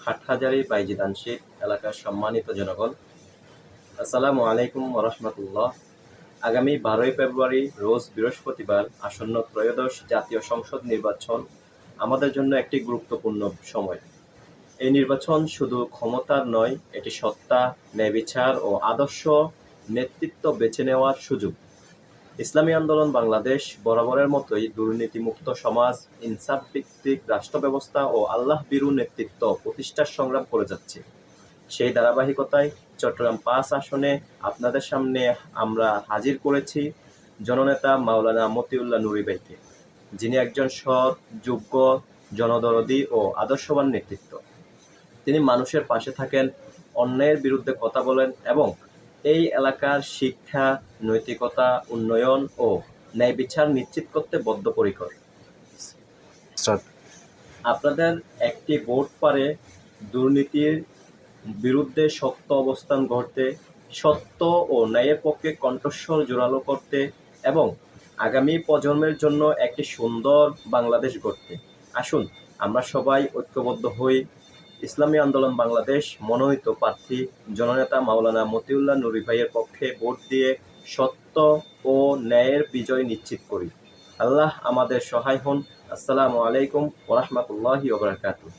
হাটহাজারী বাইজিদ আংশিক এলাকার সম্মানিত জনগণ, আসসালামু আলাইকুম ওয়া রাহমাতুল্লাহ। আগামী 12ই ফেব্রুয়ারি রোজ বৃহস্পতিবার আসন্ন ত্রয়োদশ জাতীয় সংসদ নির্বাচন আমাদের জন্য একটি গুরুত্বপূর্ণ সময়। এই নির্বাচন শুধু ক্ষমতার নয়, এটি সত্তা, ন্যায়বিচার ও আদর্শ নেতৃত্ব বেছে নেওয়ার সুযোগ। ইসলামী আন্দোলন বাংলাদেশ বরাবরের মতোই দুর্নীতিমুক্ত সমাজ, ইনসাফ ভিত্তিক রাষ্ট্র ব্যবস্থা ও আল্লাহ ভীরু নেতৃত্ব প্রতিষ্ঠার সংগ্রাম করে যাচ্ছে। সেই ধারাবাহিকতায় চট্টগ্রাম 5 আসনে আপনাদের সামনে আমরা হাজির করেছি জননেতা মাওলানা মতিউল্লাহ নুরী ভাইকে, যিনি একজন সৎ, যোগ্য, জনদরদী ও আদর্শবান নেতৃত্ব। তিনি মানুষের পাশে থাকেন, অন্যায়ের বিরুদ্ধে কথা বলেন এবং এই এলাকার শিক্ষা, নৈতিকতা, উন্নয়ন ও ন্যায় বিচার নিশ্চিত করতে বদ্ধপরিকর। আপনাদের একটি ভোট পারে দুর্নীতির বিরুদ্ধে শক্ত অবস্থান গড়তে, সত্য ও ন্যায়ের পক্ষে কণ্ঠস্বর জোরালো করতে এবং আগামী প্রজন্মের জন্য একটি সুন্দর বাংলাদেশ গড়তে। আসুন আমরা সবাই ঐক্যবদ্ধ হই। ইসলামী আন্দোলন বাংলাদেশ মনোনীত প্রার্থী জননেতা মাওলানা মতিউল্লাহ নুরী ভাইয়ের পক্ষে ভোট দিয়ে সত্য ও ন্যায়ের বিজয় নিশ্চিত করি। আল্লাহ আমাদের সহায় হন। আসসালামু আলাইকুম ওয়া রাহমাতুল্লাহি ওয়া বারাকাতুহু।